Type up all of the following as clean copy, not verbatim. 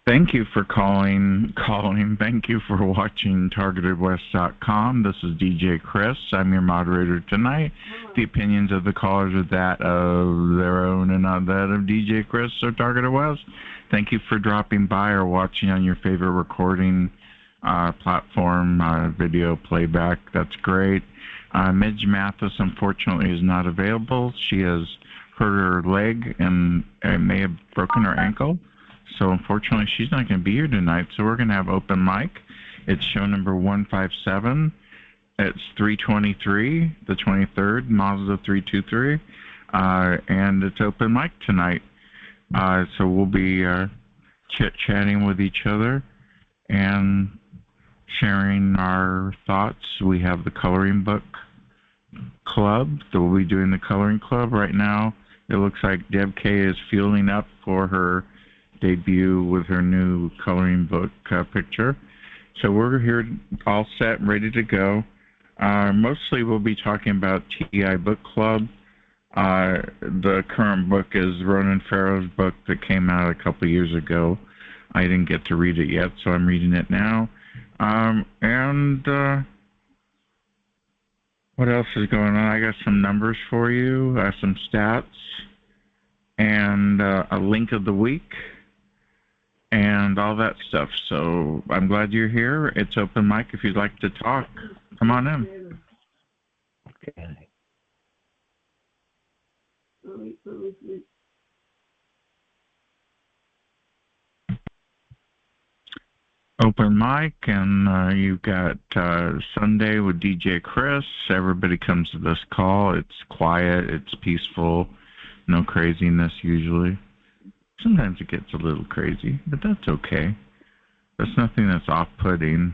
Thank you for calling. Thank you for watching TargetedWest.com. This is DJ Chris. I'm your moderator tonight. The opinions of the callers are that of their own and not that of DJ Chris or Targeted West. Thank you for dropping by or watching on your favorite recording platform, video playback. That's great. Midge Mathis, unfortunately, is not available. She has hurt her leg and may have broken her ankle. So unfortunately, she's not going to be here tonight. So we're going to have open mic. It's show number 157. It's 323, the 23rd, Mazda 323. And it's open mic tonight. So we'll be chit-chatting with each other and sharing our thoughts. We have the coloring book club. So we'll be doing the coloring club right now. It looks like Deb K is fueling up for her debut with her new coloring book picture. So we're here all set and ready to go. Mostly we'll be talking about TI Book Club. The current book is Ronan Farrow's book that came out a couple years ago. I didn't get to read it yet, so I'm reading it now. What else is going on? I got some numbers for you, some stats, and a link of the week, and all that stuff. So I'm glad you're here. It's open mic. If you'd like to talk, come on in. Okay. Open mic, and you've got Sunday with DJ Chris. Everybody comes to this call. It's quiet. It's peaceful. No craziness usually. Sometimes it gets a little crazy, but that's okay. There's nothing that's off-putting.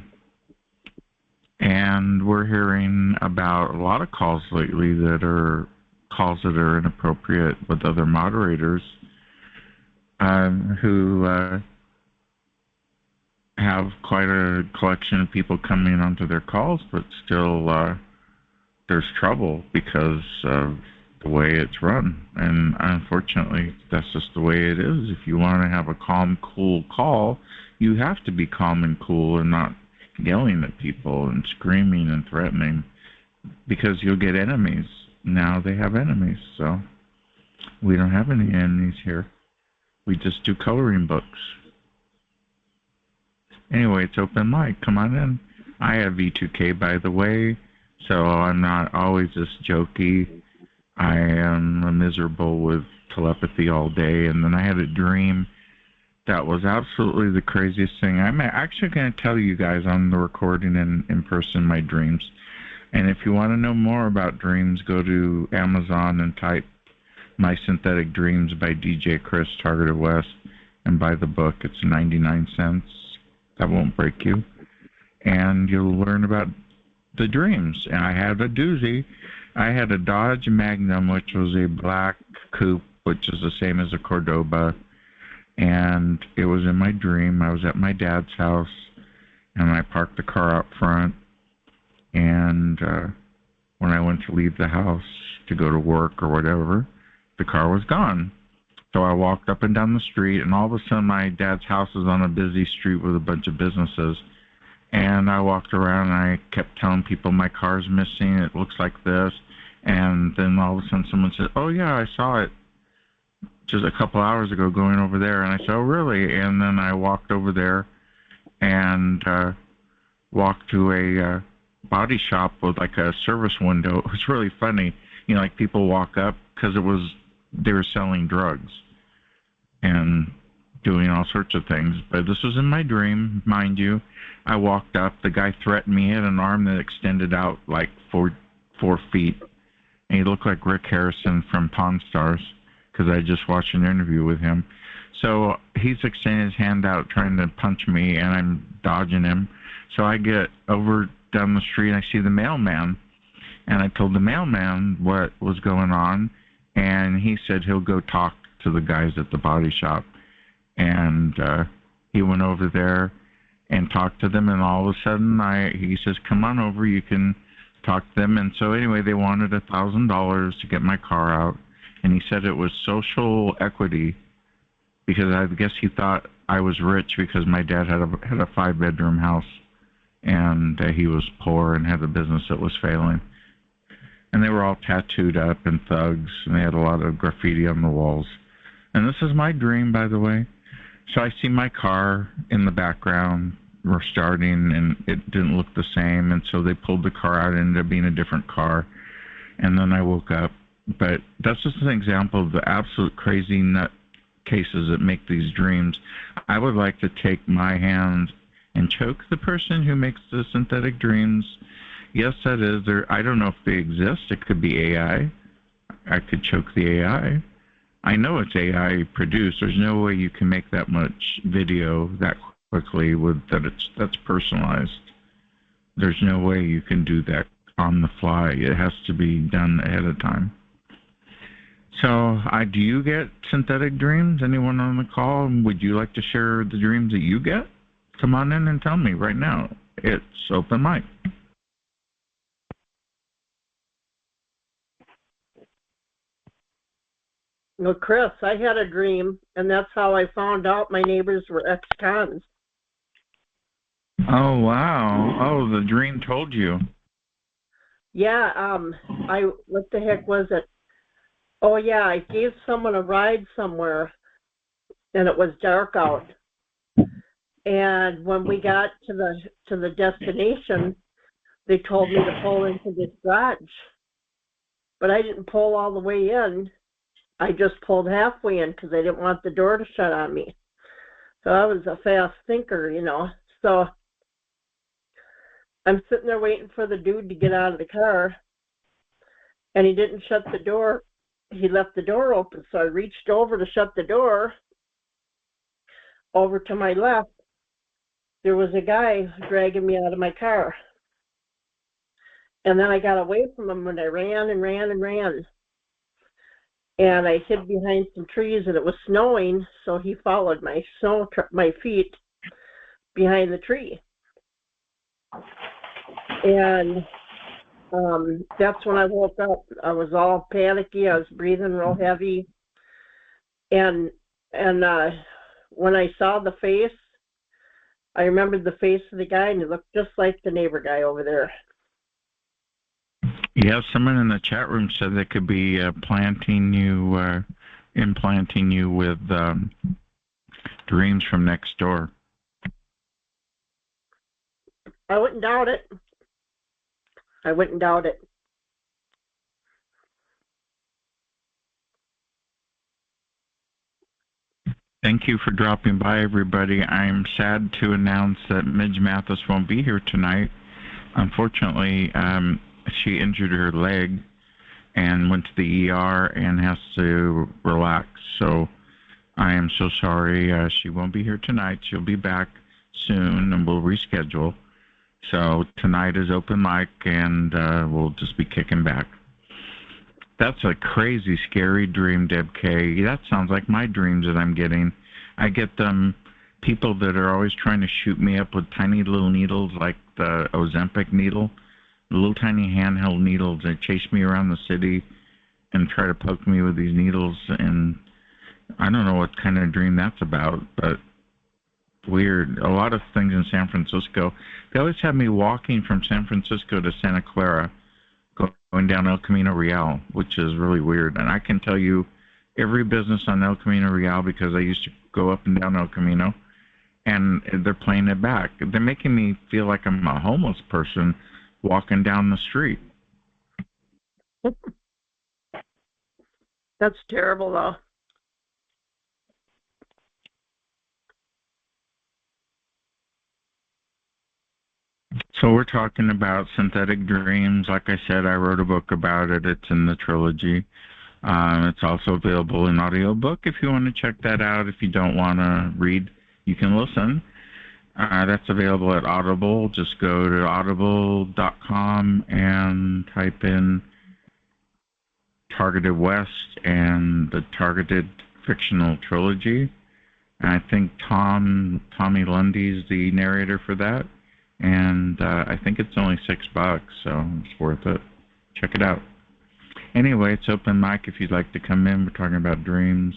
And we're hearing about a lot of calls lately that are calls that are inappropriate with other moderators who have quite a collection of people coming onto their calls, but still there's trouble because of the way it's run. And unfortunately, that's just the way it is. If you want to have a calm, cool call, you have to be calm and cool and not yelling at people and screaming and threatening, because you'll get enemies. Now they have enemies, so we don't have any enemies here. We just do coloring books. Anyway, it's open mic. Come on in. I have V2K, by the way, so I'm not always just jokey. I am miserable with telepathy all day, and then I had a dream that was absolutely the craziest thing. I'm actually going to tell you guys on the recording and in person my dreams. And if you want to know more about dreams, go to Amazon and type My Synthetic Dreams by DJ Chris, Targeted West, and buy the book. It's 99 cents. That won't break you. And you'll learn about the dreams. And I had a doozy. I had a Dodge Magnum, which was a black coupe, which is the same as a Cordoba. And it was in my dream. I was at my dad's house, and I parked the car out front. And when I went to leave the house to go to work or whatever, the car was gone. So I walked up and down the street, and all of a sudden my dad's house is on a busy street with a bunch of businesses. And I walked around, and I kept telling people my car's missing. It looks like this. And then all of a sudden someone said, "Oh, yeah, I saw it just a couple hours ago going over there." And I said, "Oh, really?" And then I walked over there and walked to a body shop with like a service window. It was really funny. You know, like people walk up because they were selling drugs and doing all sorts of things. But this was in my dream, mind you. I walked up. The guy threatened me. He had an arm that extended out like four feet. And he looked like Rick Harrison from Pawn Stars, because I just watched an interview with him. So he's extending his hand out trying to punch me, and I'm dodging him. So I get over down the street, and I see the mailman. And I told the mailman what was going on, and he said he'll go talk to the guys at the body shop. And he went over there and talked to them, and all of a sudden he says, "Come on over, you can talk to them." And so anyway, they wanted $1,000 to get my car out, and he said it was social equity because I guess he thought I was rich because my dad had a 5-bedroom house, and he was poor and had a business that was failing. And they were all tattooed up and thugs, and they had a lot of graffiti on the walls. And this is my dream, by the way. So I see my car in the background. We're starting, and it didn't look the same, and so they pulled the car out. It ended up being a different car. And then I woke up. But that's just an example of the absolute crazy nut cases that make these dreams. I would like to take my hand and choke the person who makes the synthetic dreams. Yes, that is there. I don't know if they exist. It could be AI. I could choke the AI. I know it's AI produced. There's no way you can make that much video that quickly that's personalized. There's no way you can do that on the fly. It has to be done ahead of time. So, do you get synthetic dreams? Anyone on the call? Would you like to share the dreams that you get? Come on in and tell me right now. It's open mic. Well, Chris, I had a dream, and that's how I found out my neighbors were ex-cons. Oh, wow. Oh, the dream told you. Yeah, what the heck was it? Oh, yeah, I gave someone a ride somewhere, and it was dark out. And when we got to the destination, they told me to pull into this garage. But I didn't pull all the way in. I just pulled halfway in because I didn't want the door to shut on me. So I was a fast thinker, So I'm sitting there waiting for the dude to get out of the car, and he didn't shut the door. He left the door open, so I reached over to shut the door. Over to my left, there was a guy dragging me out of my car. And then I got away from him, and I ran and ran and ran. And I hid behind some trees, and it was snowing, so he followed my feet behind the tree. And that's when I woke up. I was all panicky. I was breathing real heavy. And when I saw the face, I remembered the face of the guy, and he looked just like the neighbor guy over there. Yeah, someone in the chat room said they could be implanting you with dreams from next door. I wouldn't doubt it. Thank you for dropping by, everybody. I'm sad to announce that Midge Mathis won't be here tonight. Unfortunately, she injured her leg and went to the ER and has to relax. So I am so sorry. She won't be here tonight. She'll be back soon, and we'll reschedule. So tonight is open mic, and we'll just be kicking back. That's a crazy, scary dream, Deb K. That sounds like my dreams that I'm getting. I get them people that are always trying to shoot me up with tiny little needles, like the Ozempic needle, little tiny handheld needles. They chase me around the city and try to poke me with these needles. And I don't know what kind of dream that's about, but weird. A lot of things in San Francisco. They always have me walking from San Francisco to Santa Clara, going down El Camino Real, which is really weird. And I can tell you every business on El Camino Real because I used to go up and down El Camino, and they're playing it back. They're making me feel like I'm a homeless person walking down the street. That's terrible, though. So we're talking about synthetic dreams. Like I said, I wrote a book about it. It's in the trilogy. It's also available in audiobook if you want to check that out. If you don't want to read, you can listen. That's available at Audible. Just go to audible.com and type in TargetedWest and the Targeted Fictional Trilogy. And I think Tommy Lundy's the narrator for that. And I think it's only $6, so it's worth it. Check it out. Anyway, it's open mic if you'd like to come in. We're talking about dreams.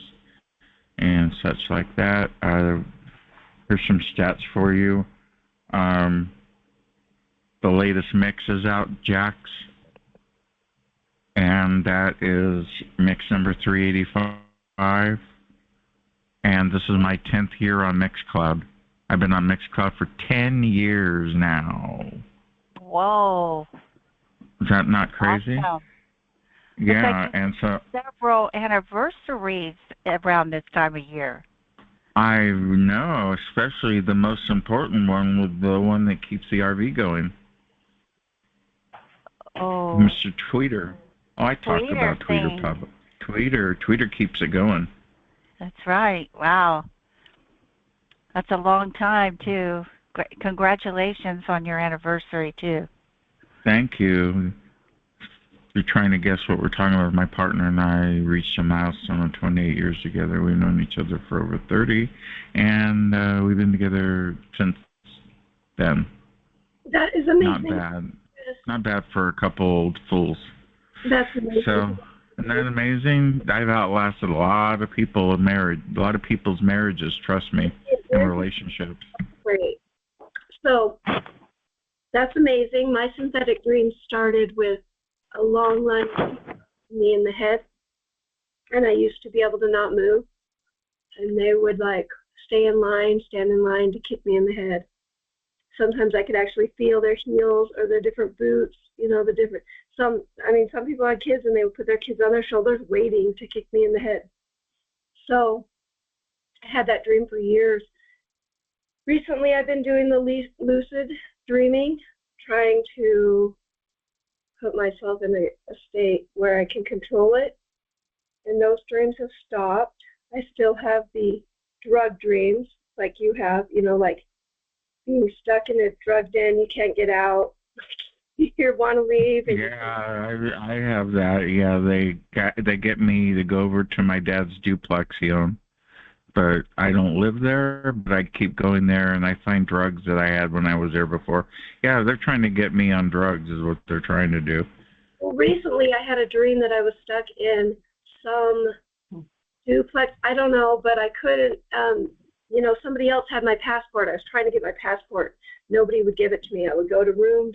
and such like that. Here's some stats for you. The latest mix is out, Jax, and that is mix number 385. And this is my 10th year on Mixcloud. I've been on Mixcloud for 10 years now. Whoa. Is that not crazy? Awesome. Yeah, and so several anniversaries around this time of year. I know, especially the most important one was the one that keeps the RV going. Oh. Mr. Tweeter. Oh, I talked about Tweeter thing. public. Tweeter keeps it going. That's right. Wow. That's a long time, too. Congratulations on your anniversary, too. Thank you. You're trying to guess what we're talking about. My partner and I reached a milestone of 28 years together. We've known each other for over 30, and we've been together since then. That is amazing. Not bad. Not bad for a couple old fools. That's amazing. So, isn't that amazing? I've outlasted a lot of people's marriages, trust me, and relationships. Great. So, that's amazing. My synthetic dreams started with a long line of me in the head, and I used to be able to not move, and they would like stand in line to kick me in the head. Sometimes I could actually feel their heels or their different boots, some people had kids and they would put their kids on their shoulders waiting to kick me in the head. So I had that dream for years. Recently I've been doing the lucid dreaming, trying to put myself in a state where I can control it, and those dreams have stopped. I still have the drug dreams like you have, like being stuck in a drug den, you can't get out, you want to leave. I have that. Yeah, they get me to go over to my dad's duplex he owned, but I don't live there, but I keep going there, and I find drugs that I had when I was there before. Yeah, they're trying to get me on drugs is what they're trying to do. Well, recently I had a dream that I was stuck in some duplex, I don't know, but I couldn't, somebody else had my passport. I was trying to get my passport. Nobody would give it to me. I would go to room.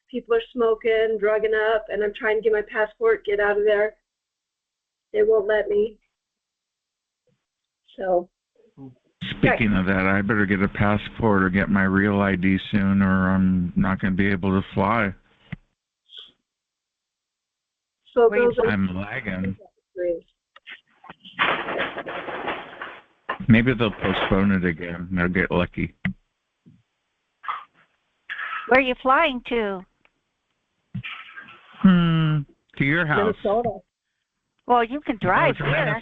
People are smoking, drugging up, and I'm trying to get my passport, get out of there. They won't let me. So. Speaking of that, I better get a passport or get my real ID soon, or I'm not going to be able to fly. So I'm lagging. Maybe they'll postpone it again. They'll get lucky. Where are you flying to? To your house. Minnesota. Well, you can drive here.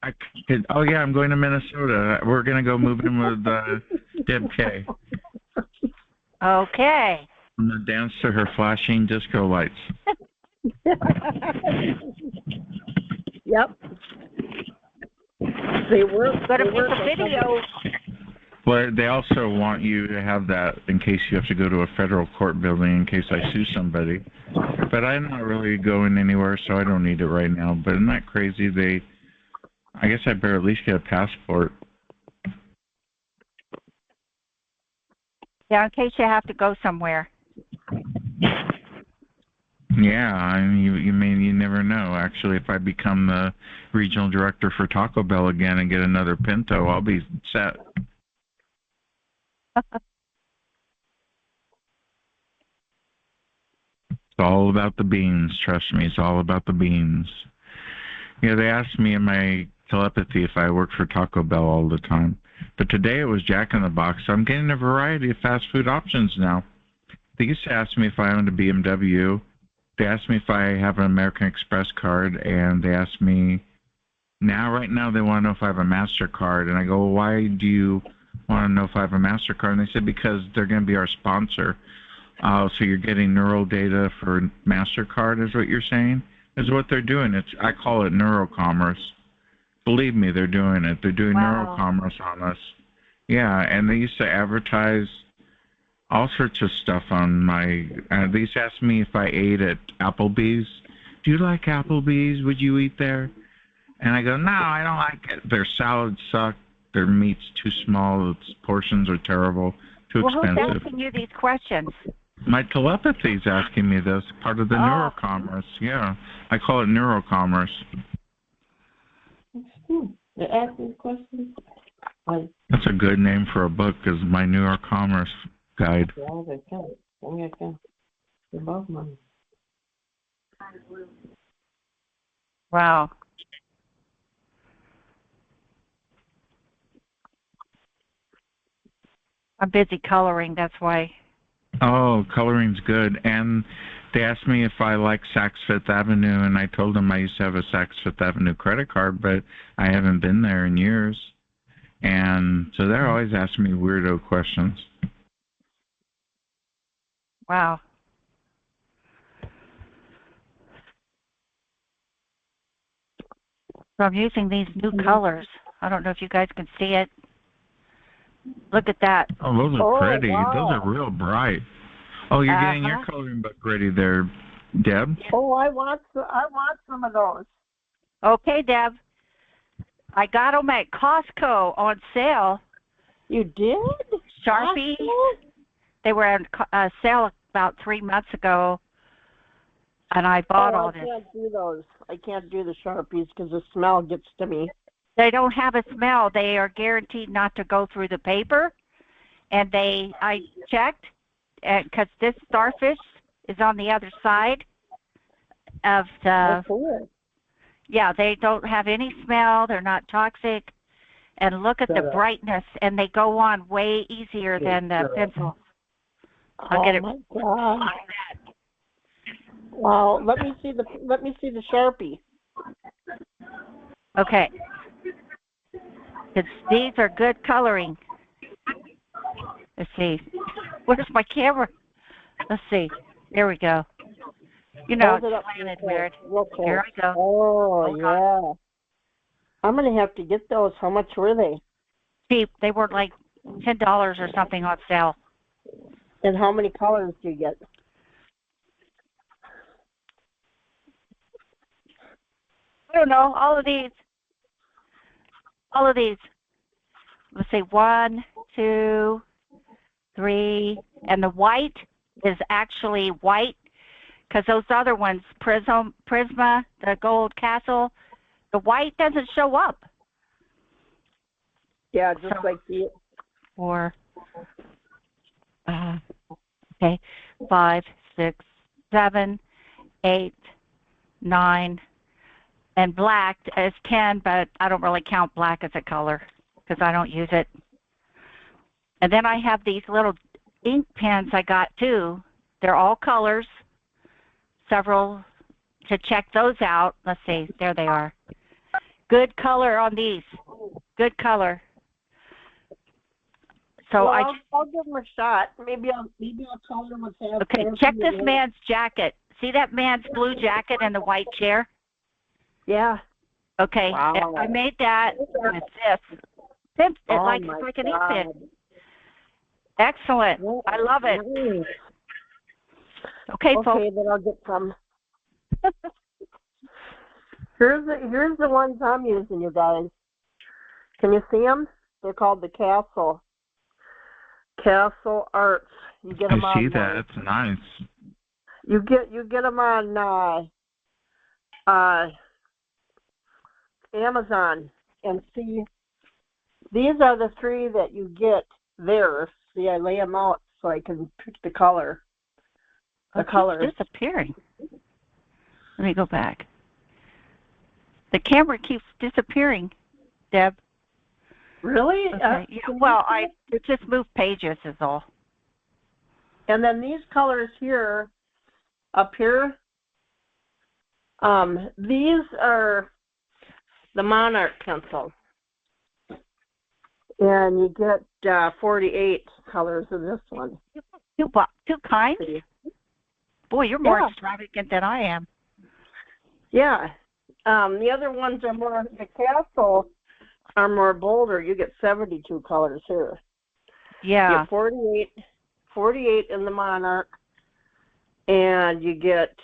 I could. Oh yeah, I'm going to Minnesota. We're gonna go move in with Deb K. Okay. I'm gonna dance to her flashing disco lights. Yep. They work. Got to make a video. Well, they also want you to have that in case you have to go to a federal court building in case I sue somebody. But I'm not really going anywhere, so I don't need it right now. But isn't that crazy? I guess I better at least get a passport. Yeah, in case you have to go somewhere. Yeah, I mean, you never know. Actually, if I become the regional director for Taco Bell again and get another Pinto, I'll be set. It's all about the beans, trust me. It's all about the beans. Yeah, they asked me in my telepathy if I worked for Taco Bell all the time. But today it was Jack in the Box, so I'm getting a variety of fast food options now. They used to ask me if I owned a BMW. They asked me if I have an American Express card, and they asked me right now they want to know if I have a MasterCard. And I go, well, why do you want to know if I have a MasterCard? And they said, because they're going to be our sponsor. So you're getting neural data for MasterCard is what you're saying? Is what they're doing. I call it neurocommerce. Believe me, they're doing it. They're doing neurocommerce on us. Yeah, and they used to advertise all sorts of stuff on my... they used to ask me if I ate at Applebee's. Do you like Applebee's? Would you eat there? And I go, no, I don't like it. Their salads suck. Their meat's too small. Its portions are terrible. Too Well, who's expensive. asking you these questions? My telepathy's asking me this, part of the neurocommerce. Yeah, I call it neurocommerce. They're asking questions. That's a good name for a book, is my neurocommerce guide. Yeah, they can. They can. They're both money. Wow. I'm busy coloring, that's why. Oh, coloring's good. And they asked me if I like Saks Fifth Avenue, and I told them I used to have a Saks Fifth Avenue credit card, but I haven't been there in years. And so they're always asking me weirdo questions. Wow. So I'm using these new colors. I don't know if you guys can see it. Look at that. Oh, those are pretty. Wow. Those are real bright. Oh, you're getting your coloring book ready there, Deb? Oh, I want some of those. Okay, Deb. I got them at Costco on sale. You did? Sharpie. Costco? They were on sale about 3 months ago, and I bought all this. I can't do those. I can't do the Sharpies because the smell gets to me. They don't have a smell. They are guaranteed not to go through the paper. And I checked, because this starfish is on the other side of the. Cool. Yeah, they don't have any smell. They're not toxic. And look at the brightness, and they go on way easier than the pencil. I'll get it. Oh my God! Wow. Let me see the Sharpie. Okay. These are good coloring. Let's see. Where's my camera? Let's see. There we go. You know, it's slanted weird. Here I go. Oh, yeah. I'm going to have to get those. How much were they? Cheap. They were like $10 or something on sale. And how many colors do you get? I don't know. All of these. Let's see. 1, 2, 3. And the white is actually white because those other ones, Prisma, the gold castle, the white doesn't show up. Yeah, just like the... 4. Okay. 5, 6, 7, 8, 9. And black is 10, but I don't really count black as a color because I don't use it. And then I have these little ink pens I got too. They're all colors. Several to check those out. Let's see. There they are. Good color on these. Good color. So well, I'll give them a shot. Maybe I'll tell them what's happening. Okay, check this man's jacket. See that man's blue jacket and the white chair? Yeah. Okay, wow. I made that with this. It's like an ink pen. Excellent. I love it. Nice. Okay, folks. Okay, then I'll get some. Here's the ones I'm using, you guys. Can you see them? They're called the Castle Arts. You get them I see that. It's nice. You get them on Amazon, and see, these are the 3 that you get there. See, I lay them out so I can pick the color. The colors. It's disappearing. Let me go back. The camera keeps disappearing, Deb. Really? Okay. Yeah, well, it just moved pages is all. And then these colors here, up here, these are the Monarch pencil. And you get 48 colors in this one. Two kinds? Boy, you're more extravagant than I am. Yeah. The other ones are more, the Castle are more bolder. You get 72 colors here. Yeah. You get 48 in the Monarch, and you get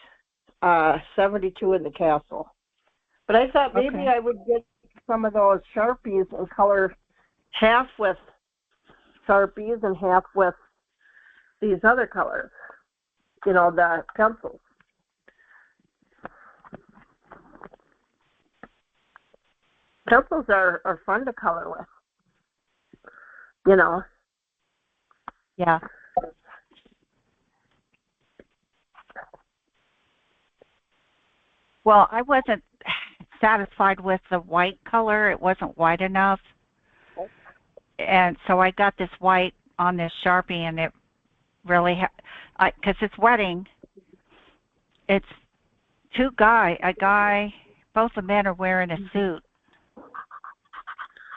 72 in the Castle. But I thought maybe Okay. I would get some of those Sharpies and color half with Sharpies and half with these other colors. The pencils. Pencils are fun to color with. Yeah. Well, I wasn't satisfied with the white color. It wasn't white enough. And so I got this white on this Sharpie, and it really, because it's wedding, it's a guy, both the men are wearing a suit.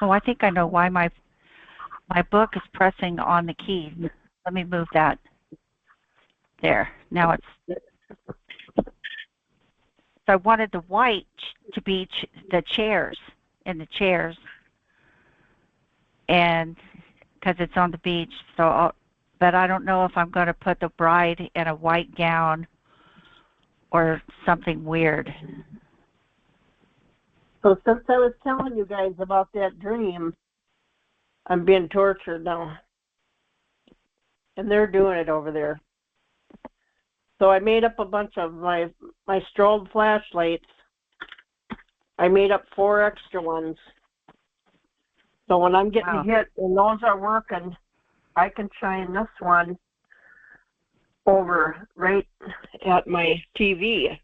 Oh, I think I know why my book is pressing on the keys. Let me move that. There. Now it's, so I wanted the white to be the chairs, in the chairs. And because it's on the beach, but I don't know if I'm going to put the bride in a white gown or something weird. So since I was telling you guys about that dream, I'm being tortured now. And they're doing it over there. So I made up a bunch of my strobe flashlights. I made up 4 extra ones. So when I'm getting hit and those are working, I can shine this one over right at my TV,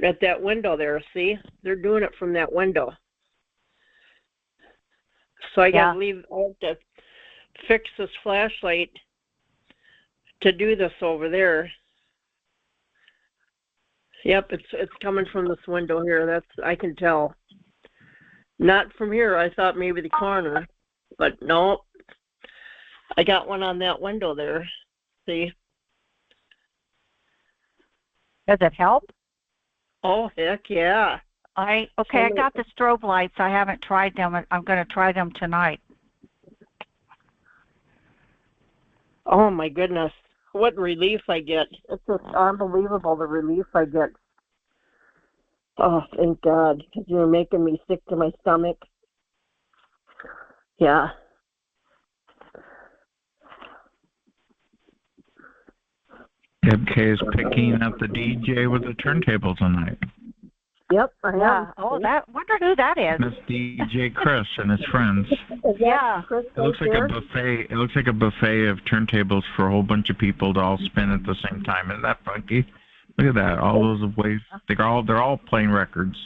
at that window there. See? They're doing it from that window. So I have to fix this flashlight to do this over there. Yep, it's coming from this window here. I can tell. Not from here. I thought maybe the corner, but no. I got one on that window there. See? Does it help? Oh, heck yeah. I got the strobe lights. I haven't tried them. I'm going to try them tonight. Oh, my goodness. What relief I get. It's just unbelievable, the relief I get. Oh, thank God, because you're making me sick to my stomach. Yeah. MK is picking up the DJ with the turntable tonight. Yep, I am. Oh, wonder who that is. That's DJ Chris and his friends. Yeah. It looks like a buffet. It looks like a buffet of turntables for a whole bunch of people to all spin at the same time. Isn't that funky? Look at that. All those ways. They're all playing records.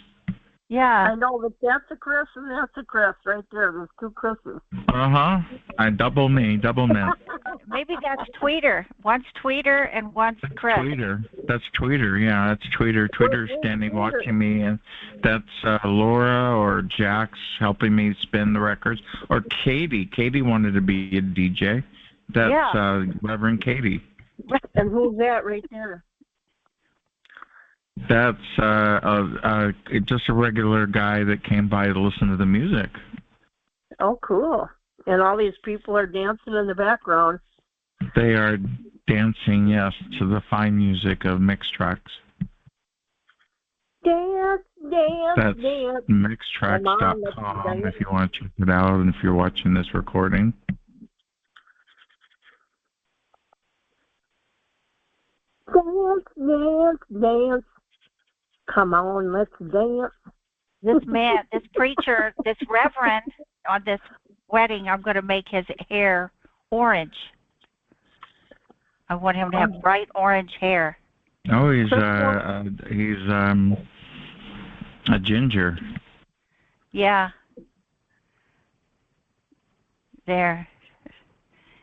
Yeah. I know, but that's a Chris and that's a Chris right there. There's 2 Chris's. I double mint. Maybe that's Tweeter. One's Tweeter and one's Chris. That's Tweeter. Yeah, that's Tweeter. Tweeter's standing watching me, and that's Laura or Jax helping me spin the records. Or Katie. Katie wanted to be a DJ. That's Reverend Katie. And who's that right there? That's just a regular guy that came by to listen to the music. Oh, cool. And all these people are dancing in the background. They are dancing, yes, to the fine music of mix tracks. Dance, That's dance. mixtracks.com if you want to check it out and if you're watching this recording. Dance. Come on, let's dance. This man, this preacher, this reverend on this wedding, I'm going to make his hair orange. I want him to have bright orange hair. Oh, he's a ginger. Yeah. There.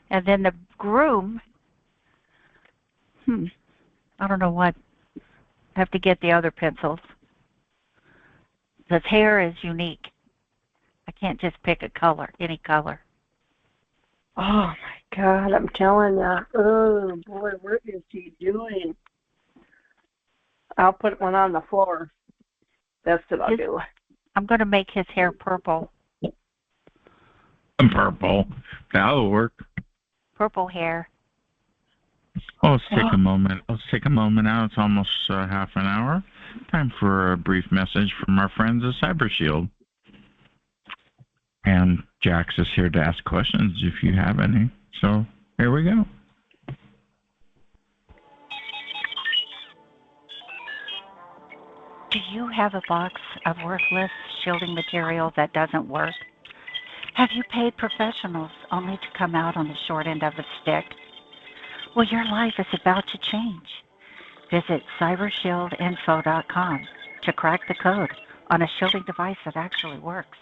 And then the groom, I don't know what. I have to get the other pencils. His hair is unique. I can't just pick a color, any color. Oh, my God, I'm telling you. Oh, boy, what is he doing? I'll put one on the floor. That's what I'll do. I'm going to make his hair purple. Purple. That'll work. Purple hair. Oh, let's take a moment. Let's take a moment now. It's almost half an hour. Time for a brief message from our friends at CyberShield. And Jax is here to ask questions if you have any. So here we go. Do you have a box of worthless shielding material that doesn't work? Have you paid professionals only to come out on the short end of the stick? Well, your life is about to change. Visit cybershieldinfo.com to crack the code on a shielding device that actually works.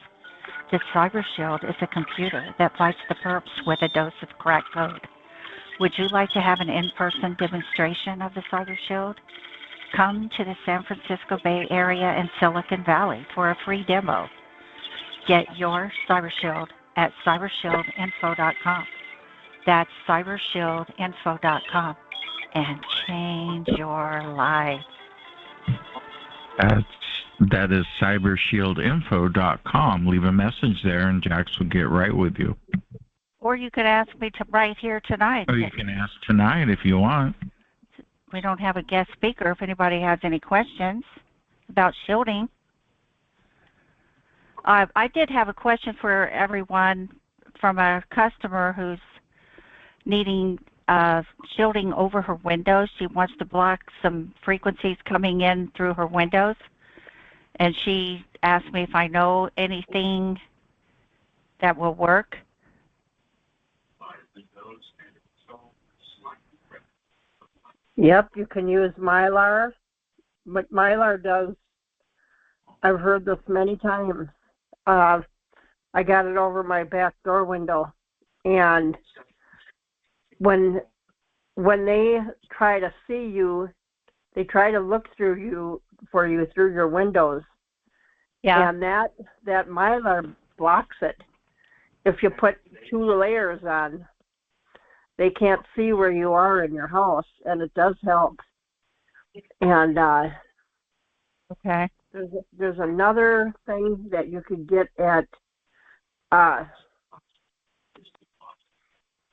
The CyberShield is a computer that fights the perps with a dose of cracked code. Would you like to have an in-person demonstration of the CyberShield? Come to the San Francisco Bay Area and Silicon Valley for a free demo. Get your CyberShield at cybershieldinfo.com. That's cybershieldinfo.com and change your life. That is cybershieldinfo.com. Leave a message there and Jax will get right with you. Or you could ask me to right here tonight. Or you can ask tonight if you want. We don't have a guest speaker if anybody has any questions about shielding. I did have a question for everyone from a customer who's needing shielding over her windows. She wants to block some frequencies coming in through her windows. And she asked me if I know anything that will work. Yep, you can use Mylar. What Mylar does, I've heard this many times. I got it over my back door window, and when they try to see you, they try to look through you for you through your windows. Yeah. And that Mylar blocks it. If you put 2 layers on, they can't see where you are in your house, and it does help. And okay. There's another thing that you could get at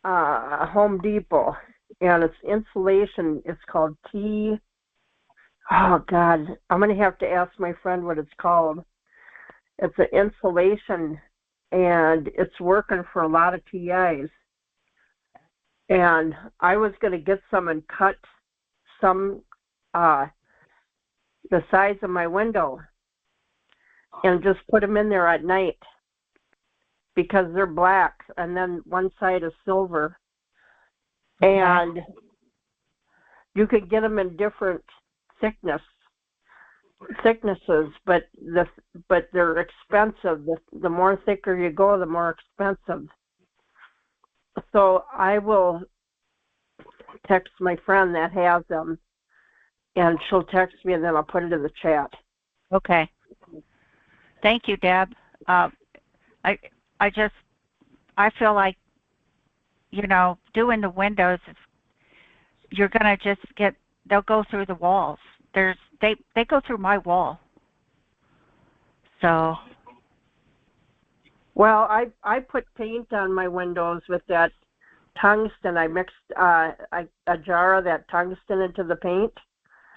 Home Depot, and it's insulation. It's called oh God, I'm gonna have to ask my friend what it's called. It's an insulation, and it's working for a lot of TIs. And I was gonna get some and cut some the size of my window and just put them in there at night because they're black and then one side is silver. Okay. And you could get them in different thicknesses, but they're expensive. The more thicker you go, the more expensive. So I will text my friend that has them, and she'll text me, and then I'll put it in the chat. Okay. Thank you, Deb. I feel like, doing the windows, you're gonna just they'll go through the walls. They go through my wall. So. Well, I put paint on my windows with that tungsten. I mixed a jar of that tungsten into the paint.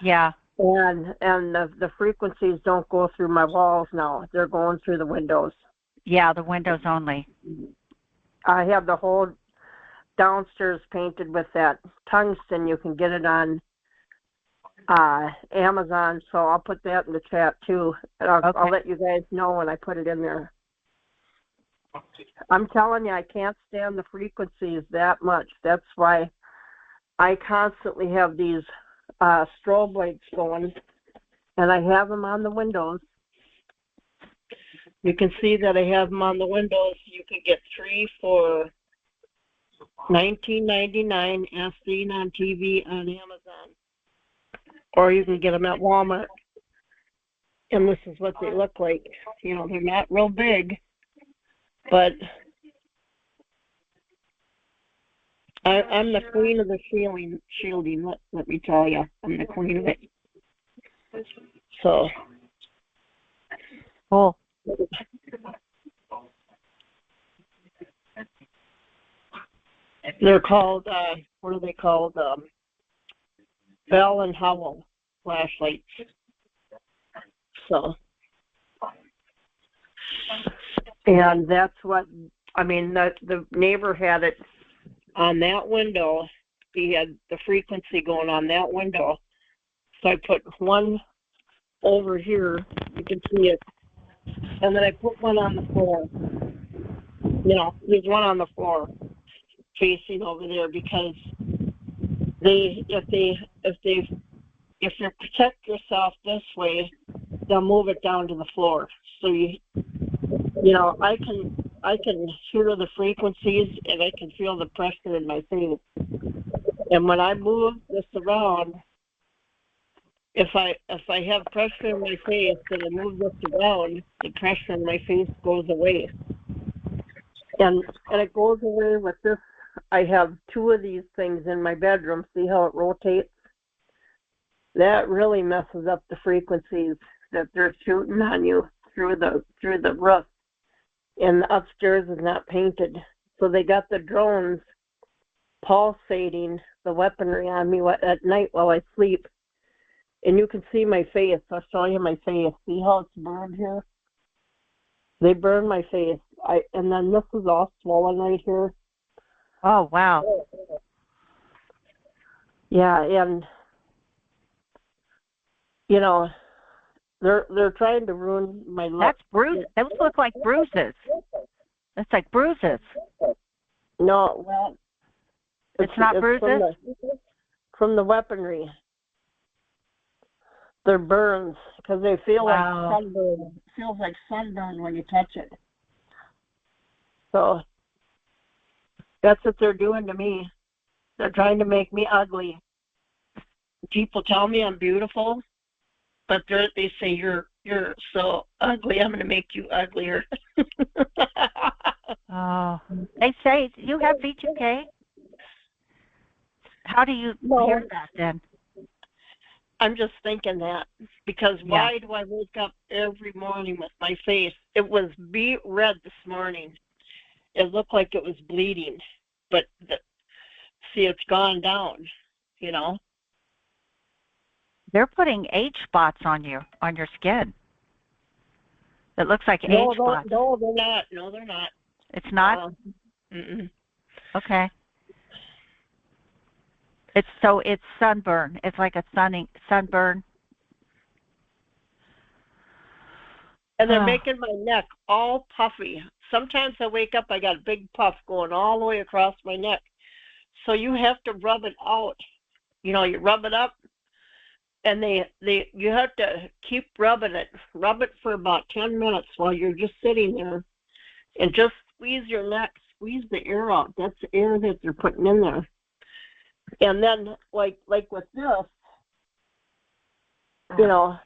Yeah. And the frequencies don't go through my walls now. They're going through the windows. Yeah, the windows only. I have the whole downstairs painted with that tungsten. You can get it on Amazon, so I'll put that in the chat too. And I'll let you guys know when I put it in there. I'm telling you, I can't stand the frequencies that much. That's why I constantly have these strobe lights going, and I have them on the windows. You can see that I have them on the windows. You can get 3 for $19.99 as seen on TV on Amazon, or you can get them at Walmart. And this is what they look like. They're not real big, but I'm the queen of the shielding. Let me tell you, I'm the queen of it. So. Cool. They're called, what are they called? Bell and Howell flashlights. So, and that's what, I mean, the neighbor had it on that window. He had the frequency going on that window. So I put one over here, you can see it, and then I put one on the floor. You know, there's one on the floor facing over there because if you protect yourself this way, they'll move it down to the floor. So you know, I can hear the frequencies and I can feel the pressure in my face. And when I move this around, if I have pressure in my face and I move this around, the pressure in my face goes away. And it goes away with this. I have two of these things in my bedroom. See how it rotates? That really messes up the frequencies that they're shooting on you through the roof. And the upstairs is not painted. So they got the drones pulsating the weaponry on me at night while I sleep. And you can see my face. I'll show you my face. See how it's burned here? They burned my face. And then this is all swollen right here. Oh, wow. Yeah, and you know, they're trying to ruin my look. That's bruises. Those look like bruises. That's like bruises. No, well, it's not bruises? From the weaponry. They're burns because they feel like sunburn. It feels like sunburn when you touch it. So that's what they're doing to me. They're trying to make me ugly. People tell me I'm beautiful, but they say you're so ugly. I'm going to make you uglier. Oh, they say you have V2K. How do you hear that then? I'm just thinking that because why do I wake up every morning with my face? It was beet red this morning. It looked like it was bleeding, but see, it's gone down. You know. They're putting age spots on your skin. It looks like age spots. No, they're not. No, they're not. It's not? Okay. It's sunburn. It's like a sunburn. And they're making my neck all puffy. Sometimes I wake up, I got a big puff going all the way across my neck. So you have to rub it out. You know, you rub it up, and you have to keep rubbing it. Rub it for about 10 minutes while you're just sitting there, and just squeeze your neck, squeeze the air out. That's the air that they're putting in there. And then, like with this, you know,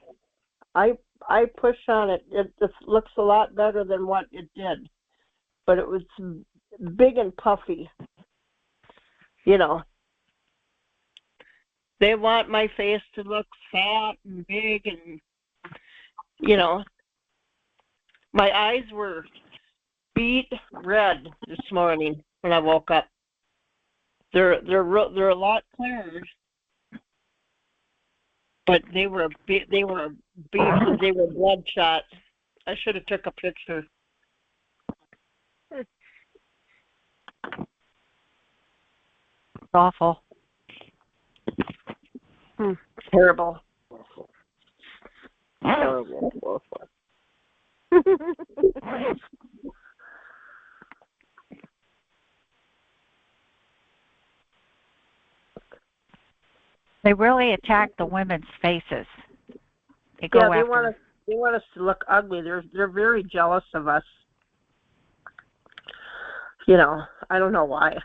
I push on it. It just looks a lot better than what it did, but it was big and puffy. You know, they want my face to look fat and big, and you know, my eyes were beet red this morning when I woke up. They're a lot clearer, but they were bloodshot. I should have took a picture. It's awful. Terrible. Terrible. They really attack the women's faces. They want us to look ugly. They're very jealous of us. You know, I don't know why.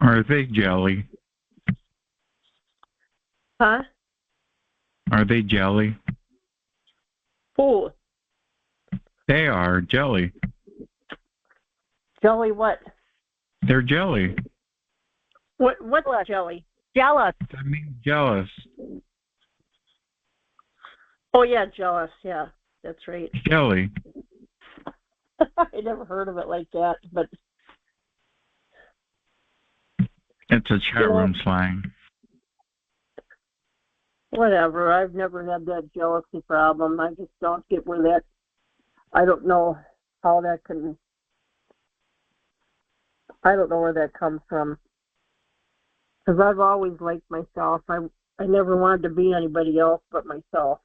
Are they jelly? Huh? Are they jelly? Who? They are jelly. Jelly what? They're jelly. What's jelly? Jealous. That means jealous. Oh yeah, jealous. Yeah, that's right. Jelly. I never heard of it like that, but It's a chat room slang. whatever. I've never had that jealousy problem. I just don't get where that. I don't know how that can. I don't know where that comes from. Because I've always liked myself. I never wanted to be anybody else but myself.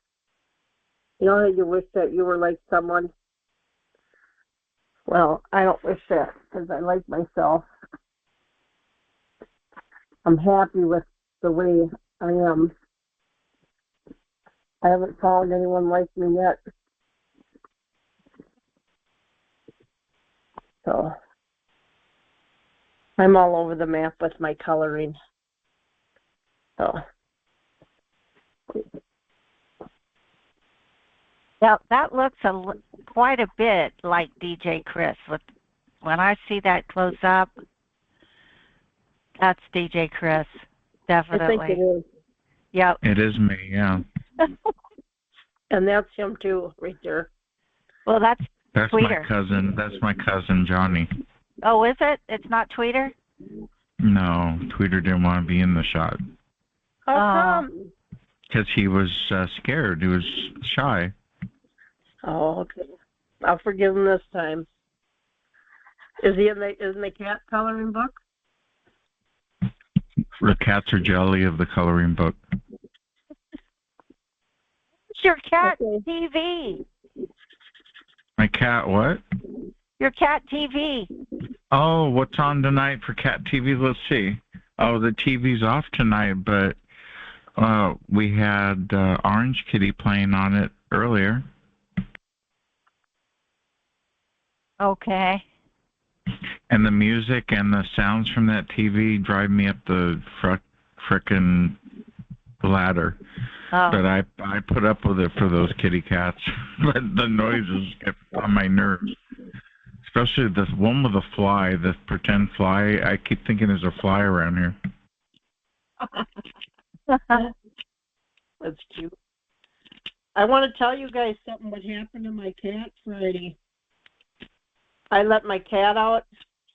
You know how you wish that you were like someone? Well, I don't wish that because I like myself. I'm happy with the way I am. I haven't found anyone like me yet. So I'm all over the map with my coloring. So Yeah, that looks quite a bit like DJ Chris. When I see that close up, that's DJ Chris, definitely. I think it is. Yep. It is me, yeah. And that's him too, right there. Well, that's Tweeter. my cousin. That's my cousin Johnny. Oh, is it? It's not Tweeter? No, Tweeter didn't want to be in the shot. How come? Because he was scared. He was shy. Oh, okay. I'll forgive him this time. Is he in the cat coloring book? The cats are jelly of the coloring book. It's your cat TV. My cat what? Your cat TV. Oh, what's on tonight for cat TV? Let's see. Oh, the TV's off tonight, but we had Orange Kitty playing on it earlier. Okay. And the music and the sounds from that TV drive me up the frickin' ladder. Oh. But I put up with it for those kitty cats. But the noises get on my nerves. Especially this one with the fly, the pretend fly. I keep thinking there's a fly around here. That's cute. I want to tell you guys something what happened to my cat Friday. I let my cat out.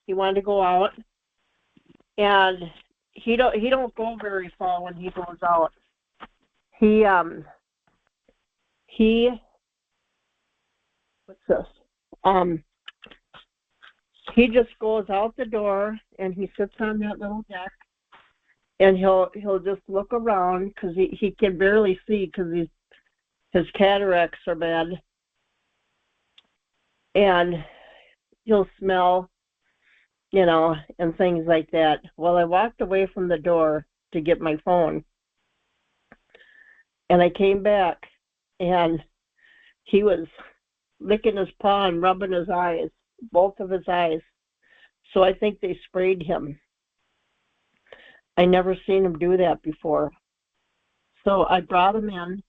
He wanted to go out. And he don't go very far when he goes out. He what's this? He just goes out the door and he sits on that little deck and he'll just look around because he can barely see because his cataracts are bad, and he'll smell, and things like that. Well, I walked away from the door to get my phone, and I came back, and he was licking his paw and rubbing his eyes, both of his eyes. So I think they sprayed him. I never seen him do that before. So I brought him in,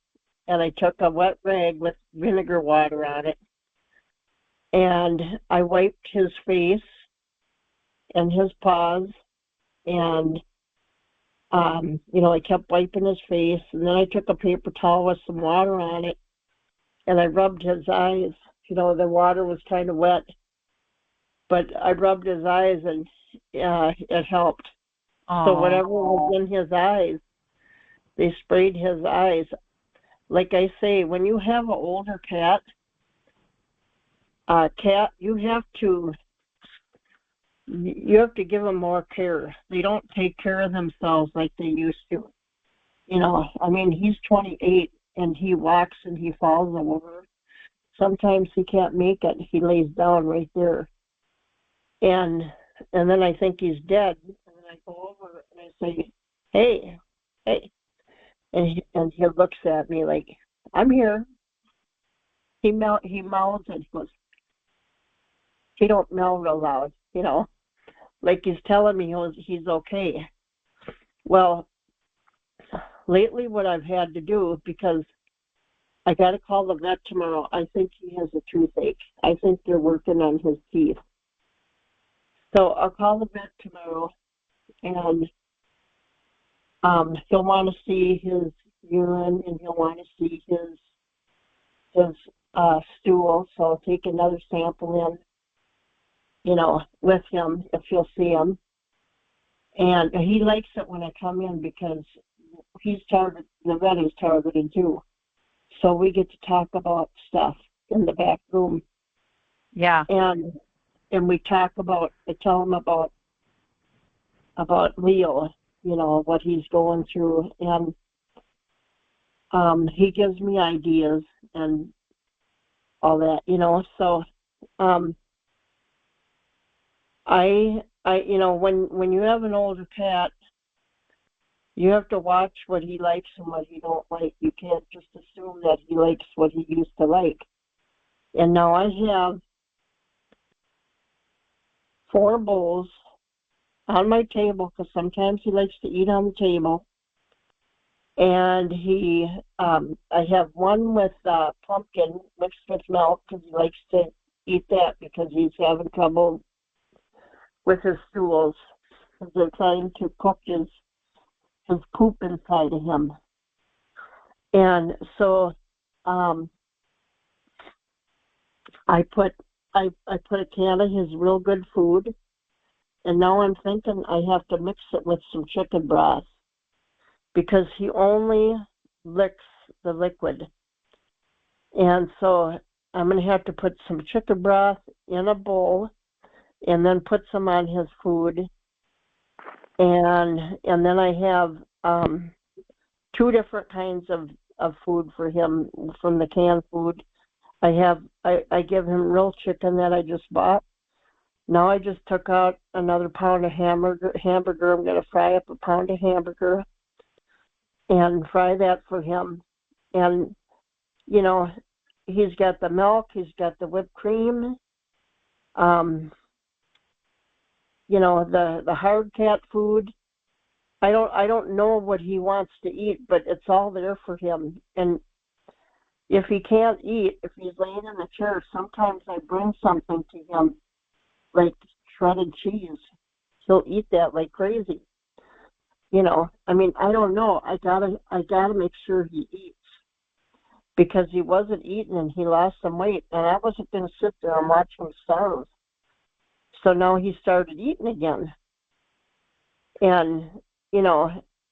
and I took a wet rag with vinegar water on it, and I wiped his face and his paws, and I kept wiping his face, and then I took a paper towel with some water on it, and I rubbed his eyes. The water was kind of wet, but I rubbed his eyes, and it helped. Aww. So whatever was in his eyes, they sprayed his eyes. Like I say, when you have an older cat, you have to give them more care. They don't take care of themselves like they used to. He's 28 and he walks and he falls over. Sometimes he can't make it. He lays down right there. And then I think he's dead. And then I go over and I say, hey. And he looks at me like, I'm here. He mouths and he goes, he don't meow real loud, like he's telling me he's okay. Well, lately what I've had to do, because I got to call the vet tomorrow. I think he has a toothache. I think they're working on his teeth. So I'll call the vet tomorrow, and he'll want to see his urine, and he'll want to see his stool. So I'll take another sample in, with him if he'll see him. And he likes it when I come in because the vet is targeted too. So we get to talk about stuff in the back room. Yeah. And we talk about, I tell him about Leo, what he's going through. And he gives me ideas and all that, So when you have an older cat, you have to watch what he likes and what he don't like. You can't just assume that he likes what he used to like. And now I have 4 bowls on my table because sometimes he likes to eat on the table. And I have one with pumpkin mixed with milk because he likes to eat that because he's having trouble with his stools. They're trying to cook his poop inside of him. And so I put a can of his real good food, and now I'm thinking I have to mix it with some chicken broth because he only licks the liquid. And so I'm going to have to put some chicken broth in a bowl and then put some on his food. And then I have 2 different kinds of food for him from the canned food. I give him real chicken that I just bought. Now I just took out another pound of hamburger. I'm going to fry up a pound of hamburger and fry that for him. And, he's got the milk, he's got the whipped cream, the hard cat food. I don't know what he wants to eat, but it's all there for him. And if he can't eat, if he's laying in the chair, sometimes I bring something to him, like shredded cheese. He'll eat that like crazy. I don't know. I gotta make sure he eats because he wasn't eating and he lost some weight, and I wasn't gonna sit there and watch him starve. So now he started eating again. And,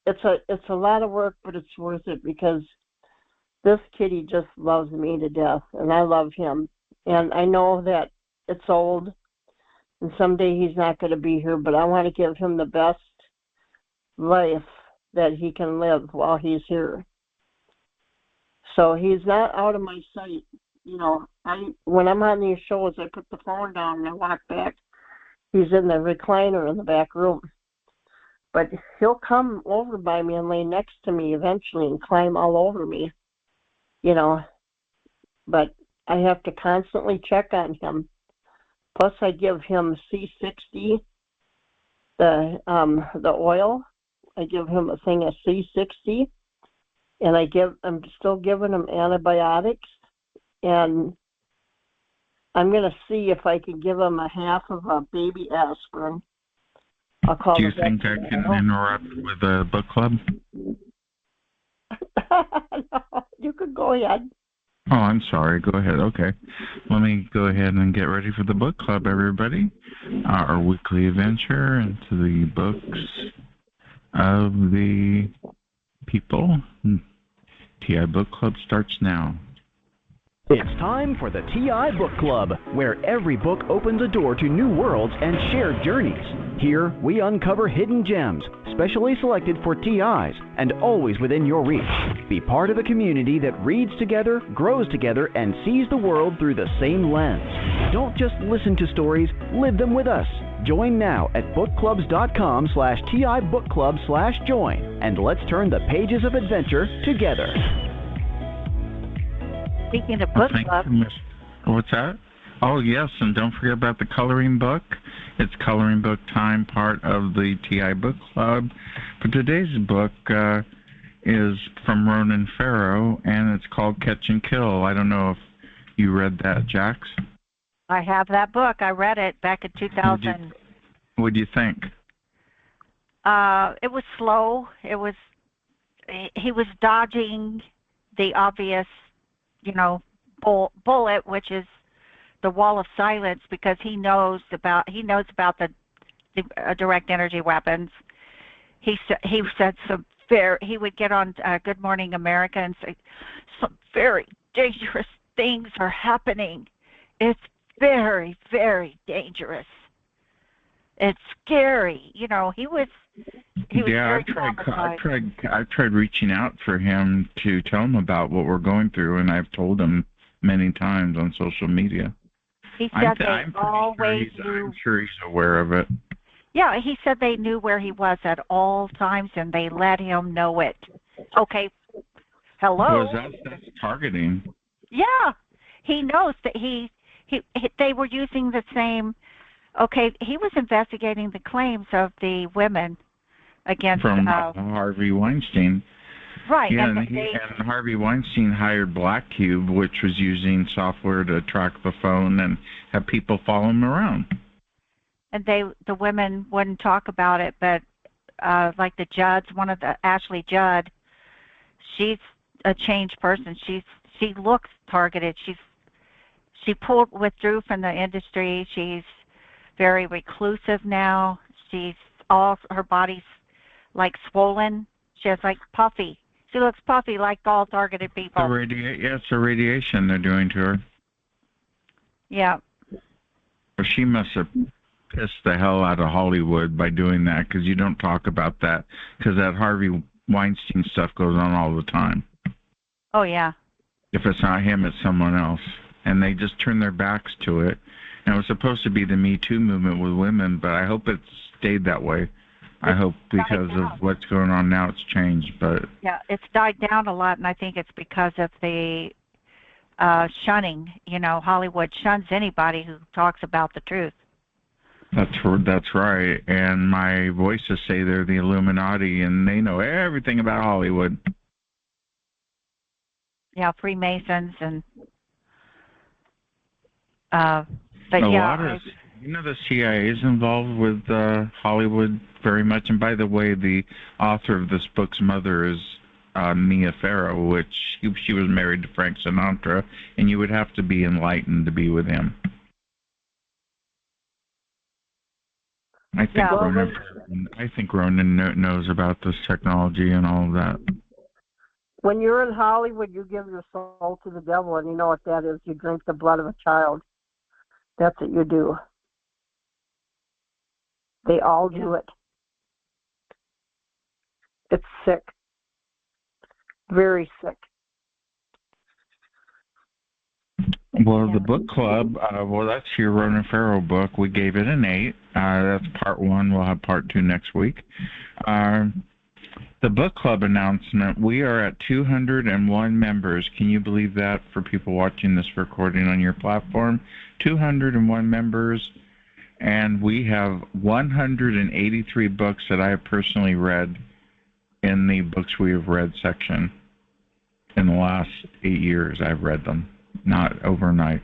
it's a lot of work, but it's worth it because this kitty just loves me to death, and I love him. And I know that it's old, and someday he's not going to be here, but I want to give him the best life that he can live while he's here. So he's not out of my sight. When I'm on these shows, I put the phone down and I walk back. He's in the recliner in the back room. But he'll come over by me and lay next to me eventually and climb all over me, But I have to constantly check on him. Plus, I give him C60, the oil. I give him a thing of C60, and I'm still giving him antibiotics. And I'm going to see if I can give him a half of a baby aspirin. I'll call. Do you think I can interrupt with a book club? No, you could go ahead. Oh, I'm sorry. Go ahead. Okay. Let me go ahead and get ready for the book club, everybody. Our weekly adventure into the books of the people. TI Book Club starts now. It's time for the TI Book Club, where every book opens a door to new worlds and shared journeys. Here, we uncover hidden gems, specially selected for TIs, and always within your reach. Be part of a community that reads together, grows together, and sees the world through the same lens. Don't just listen to stories, live them with us. Join now at bookclubs.com/TIBookClub/join, and let's turn the pages of adventure together. Speaking of book club. What's that? Oh, yes, and don't forget about the coloring book. It's coloring book time, part of the TI Book Club. But today's book is from Ronan Farrow, and it's called Catch and Kill. I don't know if you read that, Jax. I have that book. I read it back in 2000. What do you think? It was slow. He was dodging the obvious, you know, bullet, which is the wall of silence, because he knows about the direct energy weapons. He said he would get on Good Morning America and say some very dangerous things are happening. It's very, very dangerous. It's scary. You know, he was Yeah, very traumatized. I've tried reaching out for him to tell him about what we're going through, and I've told him many times on social media. He said I'm sure he's aware of it. Yeah, he said they knew where he was at all times, and they let him know it. Okay, hello. Well, that's targeting. Yeah, he knows that they were using the same. Okay, he was investigating the claims of the women against from Harvey Weinstein. Right. Yeah, and Harvey Weinstein hired Black Cube, which was using software to track the phone and have people follow him around. And the women wouldn't talk about it, but like the Judds, Ashley Judd, she's a changed person. She looks targeted. She withdrew from the industry. She's very reclusive now. Her body's like swollen. She has like puffy. She looks puffy like all targeted people. It's the radiation they're doing to her. Yeah. Well, she must have pissed the hell out of Hollywood by doing that, because you don't talk about that, because that Harvey Weinstein stuff goes on all the time. Oh, yeah. If it's not him, it's someone else. And they just turn their backs to it. And it was supposed to be the Me Too movement with women, but I hope it stayed that way. I hope because of what's going on now, it's changed. But yeah, it's died down a lot, and I think it's because of the shunning. You know, Hollywood shuns anybody who talks about the truth. That's right. And my voices say they're the Illuminati, and they know everything about Hollywood. Yeah, Freemasons and. You know, the CIA is involved with Hollywood very much. And by the way, the author of this book's mother is Mia Farrow, which she was married to Frank Sinatra, and you would have to be enlightened to be with him. I think Ronan knows about this technology and all of that. When you're in Hollywood, you give your soul to the devil, and you know what that is. You drink the blood of a child. That's what you do. They all do it. It's sick. Very sick. Well, the book club, that's your Ronan Farrow book. We gave it an 8. That's part 1. We'll have part 2 next week. The book club announcement, we are at 201 members. Can you believe that, for people watching this recording on your platform? 201 members, and we have 183 books that I have personally read in the books we have read section. In the last 8 years, I've read them. Not overnight.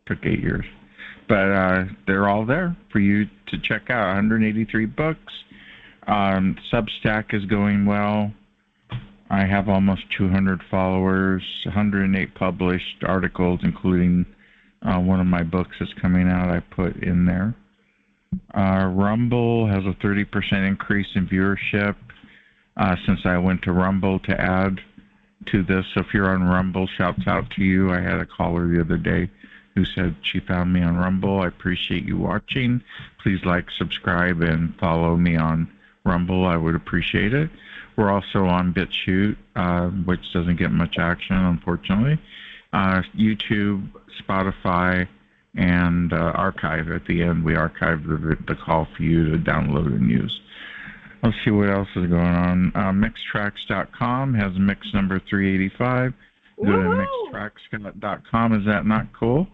Took 8 years. But they're all there for you to check out. 183 books. Substack is going well. I have almost 200 followers, 108 published articles, including one of my books that's coming out I put in there. Rumble has a 30% increase in viewership since I went to Rumble to add to this. So if you're on Rumble, shouts out to you. I had a caller the other day who said she found me on Rumble. I appreciate you watching. Please like, subscribe, and follow me on Rumble. I would appreciate it. We're also on BitChute, which doesn't get much action, unfortunately. YouTube, Spotify, and archive. At the end, we archive the call for you to download and use. Let's see what else is going on. Mixtracks.com has mix number 385. Go to mixtracks.com. Is that not cool?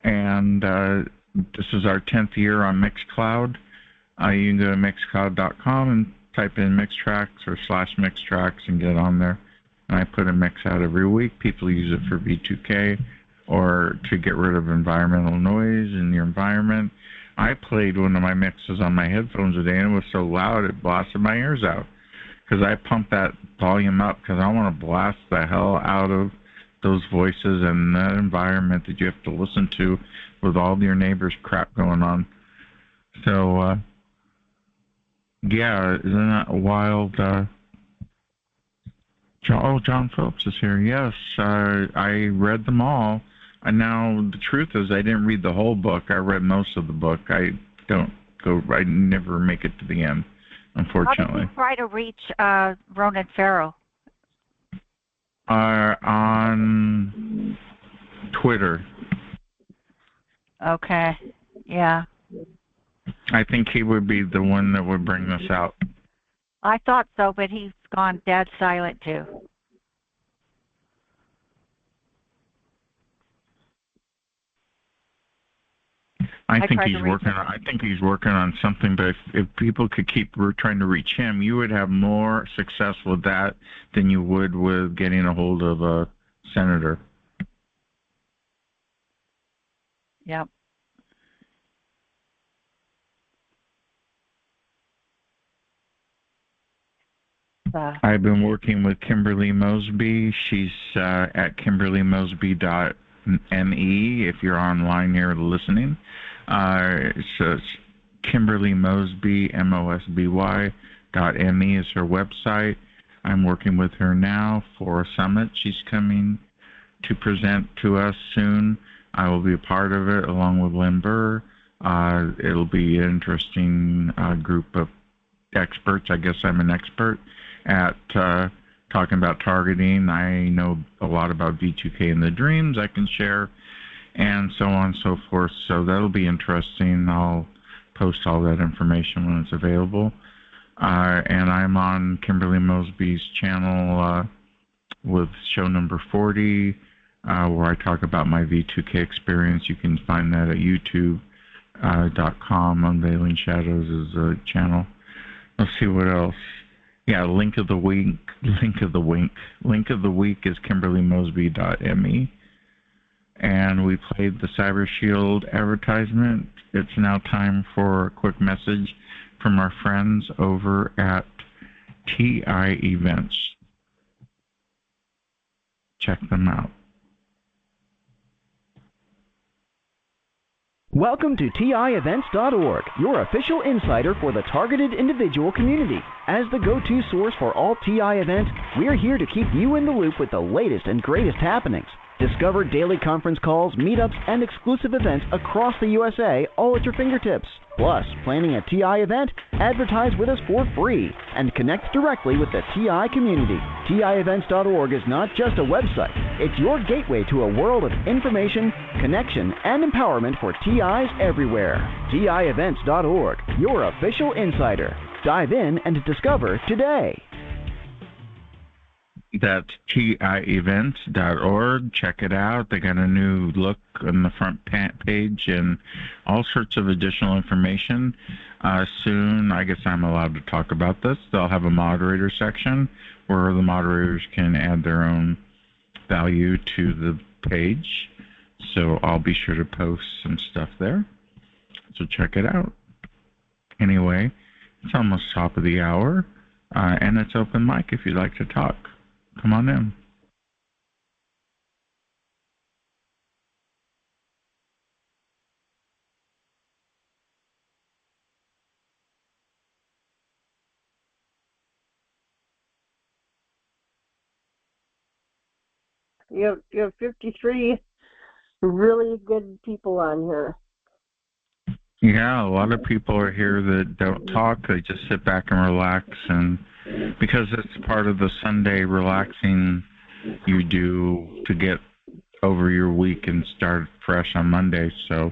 And this is our 10th year on Mixcloud. You can go to mixcloud.com and type in Mixtracks or /Mixtracks and get on there. And I put a mix out every week. People use it for V2K or to get rid of environmental noise in your environment. I played one of my mixes on my headphones today, and it was so loud it blasted my ears out. Because I pump that volume up because I want to blast the hell out of those voices and that environment that you have to listen to with all your neighbors' crap going on. So, yeah, isn't that wild? John Phillips is here. Yes, I read them all. And now the truth is, I didn't read the whole book. I read most of the book. I never make it to the end, unfortunately. How did you try to reach Ronan Farrow? On Twitter. Okay. Yeah. I think he would be the one that would bring this out. I thought so, but he's gone dead silent too. I think he's working on something. But if people could keep trying to reach him, you would have more success with that than you would with getting a hold of a senator. Yep. I've been working with Kimberly Mosby. She's at kimberlymosby.me if you're online here listening. So it's Kimberly Mosby, MOSBY.me is her website. I'm working with her now for a summit. She's coming to present to us soon. I will be a part of it along with Lynn Burr. It'll be an interesting group of experts. I guess I'm an expert at talking about targeting. I know a lot about V2K and the dreams I can share, and so on and so forth. So that'll be interesting. I'll post all that information when it's available. And I'm on Kimberly Mosby's channel with show number 40, where I talk about my V2K experience. You can find that at youtube.com. Unveiling Shadows is a channel. Let's see what else. Yeah, link of the week is kimberlymosby.me. And we played the Cyber Shield advertisement. It's now time for a quick message from our friends over at TI Events. Check them out. Welcome to TIEvents.org, your official insider for the targeted individual community. As the go-to source for all TI events, we're here to keep you in the loop with the latest and greatest happenings. Discover daily conference calls, meetups, and exclusive events across the USA, all at your fingertips. Plus, planning a TI event? Advertise with us for free and connect directly with the TI community. TIEvents.org is not just a website. It's your gateway to a world of information, connection, and empowerment for TIs everywhere. TIEvents.org, your official insider. Dive in and discover today. That's TIEvents.org. Check it out. They got a new look on the front page and all sorts of additional information. Soon, I guess I'm allowed to talk about this. They'll have a moderator section where the moderators can add their own value to the page. So I'll be sure to post some stuff there. So check it out. Anyway, it's almost top of the hour, and it's open mic if you'd like to talk. Come on in. You have 53 really good people on here. Yeah, a lot of people are here that don't talk. They just sit back and relax, and because it's part of the Sunday relaxing you do to get over your week and start fresh on Monday. So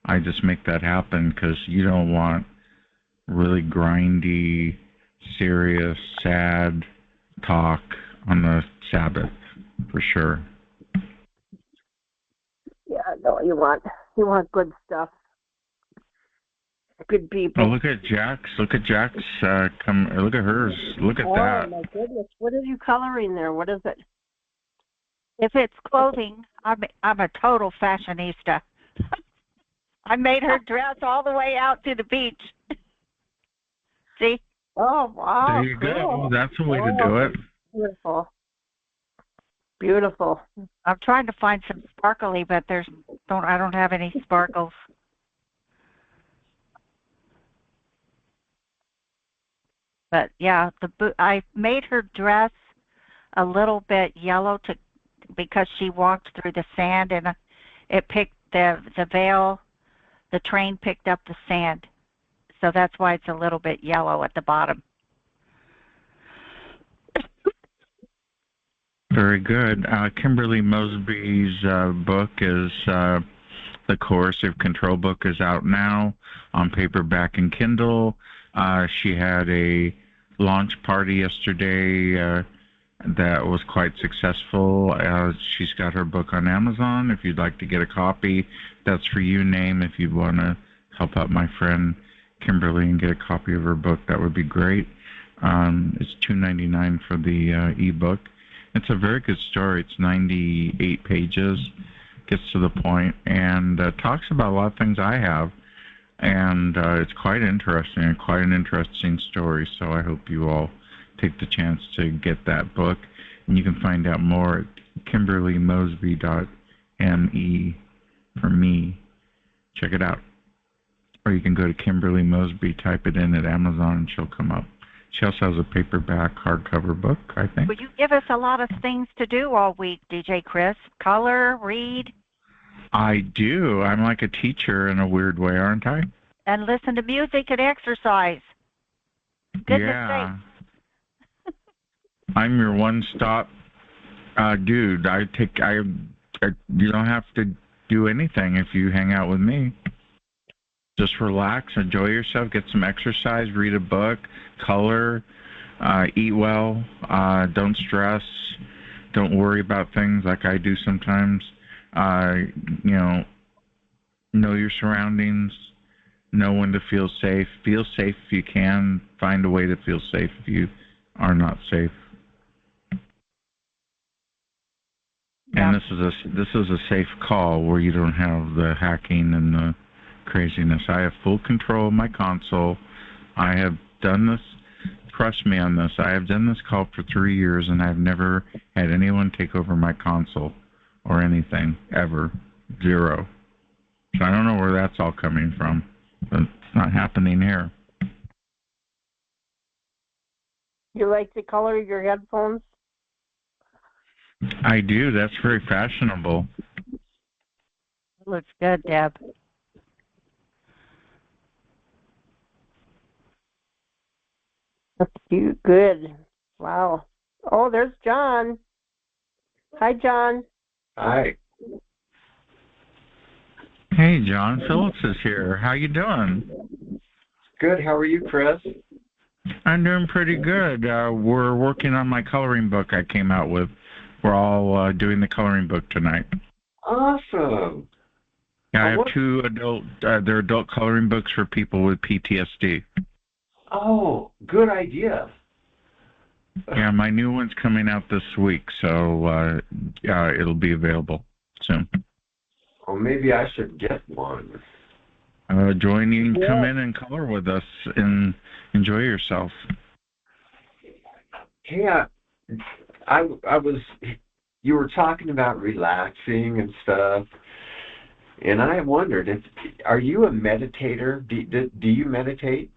I just make that happen because you don't want really grindy, serious, sad talk on the Sabbath, for sure. Yeah, no, you want good stuff. Good people. Oh, look at Jack's. Look at Jack's. Look at hers. Look at that. Oh my goodness! What are you coloring there? What is it? If it's clothing, I'm a total fashionista. I made her dress all the way out to the beach. See? Oh, wow. There you cool. go. That's a way to Oh, do it. Beautiful. Beautiful. I'm trying to find some sparkly, but I don't have any sparkles. But yeah, I made her dress a little bit yellow because she walked through the sand, and it picked the veil. The train picked up the sand, so that's why it's a little bit yellow at the bottom. Very good. Kimberly Mosby's book is The Coercive Control book is out now on paperback and Kindle. She had a launch party yesterday that was quite successful. She's got her book on Amazon. If you'd like to get a copy, that's for you, name. If you'd want to help out my friend Kimberly and get a copy of her book, that would be great. It's $2.99 for the ebook. It's a very good story. It's 98 pages, gets to the point, and talks about a lot of things I have. And it's quite interesting, quite an interesting story. So I hope you all take the chance to get that book. And you can find out more at kimberlymosby.me for me. Check it out. Or you can go to Kimberly Mosby, type it in at Amazon, and she'll come up. She also has a paperback hardcover book, I think. Well, you give us a lot of things to do all week, DJ Chris. Color, read. I do. I'm like a teacher in a weird way, aren't I? And listen to music and exercise. Goodness sake. I'm your one-stop dude. You don't have to do anything if you hang out with me. Just relax, enjoy yourself, get some exercise, read a book, color, eat well, don't stress, don't worry about things like I do sometimes. Know your surroundings, know when to feel safe. Feel safe if you can. Find a way to feel safe if you are not safe. Yeah. And this is a safe call where you don't have the hacking and the craziness. I have full control of my console. I have done this. Trust me on this. I have done this call for 3 years, and I've never had anyone take over my console or anything, ever. Zero. So I don't know where that's all coming from, but it's not happening here. You like to color your headphones? I do. That's very fashionable. Looks good, Deb. That's cute. Good. Wow. Oh, there's John. Hi, John. Hi. Hey, John Phillips is here. How you doing? Good. How are you, Chris? I'm doing pretty good. We're working on my coloring book I came out with. We're all doing the coloring book tonight. Awesome. Yeah, I have two adult. They're adult coloring books for people with PTSD. Oh, good idea. Yeah, my new one's coming out this week, so it'll be available soon. Well, maybe I should get one. Join in, come in and color with us and enjoy yourself. Hey, I was. You were talking about relaxing and stuff, and I wondered are you a meditator? Do you meditate?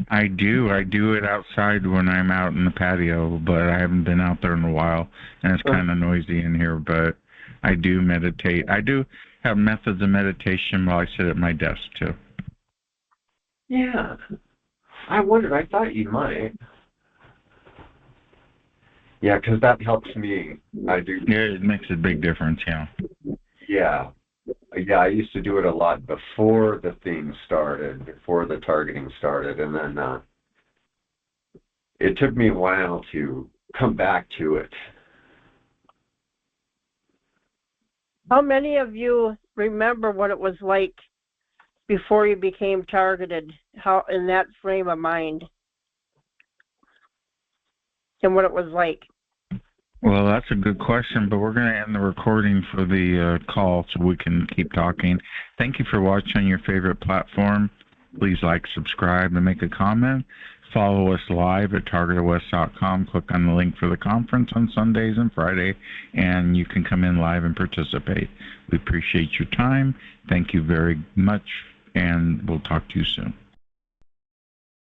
I do. I do it outside when I'm out in the patio, but I haven't been out there in a while, and it's kind of noisy in here, but I do meditate. I do have methods of meditation while I sit at my desk, too. Yeah. I wondered. I thought you might. Yeah, because that helps me. I do. Yeah, it makes a big difference, yeah. Yeah. Yeah, I used to do it a lot before the thing started, before the targeting started, and then it took me a while to come back to it. How many of you remember what it was like before you became targeted? How in that frame of mind, and what it was like? Well, that's a good question, but we're going to end the recording for the call so we can keep talking. Thank you for watching on your favorite platform. Please like, subscribe, and make a comment. Follow us live at TargetedWest.com. Click on the link for the conference on Sundays and Friday, and you can come in live and participate. We appreciate your time. Thank you very much, and we'll talk to you soon.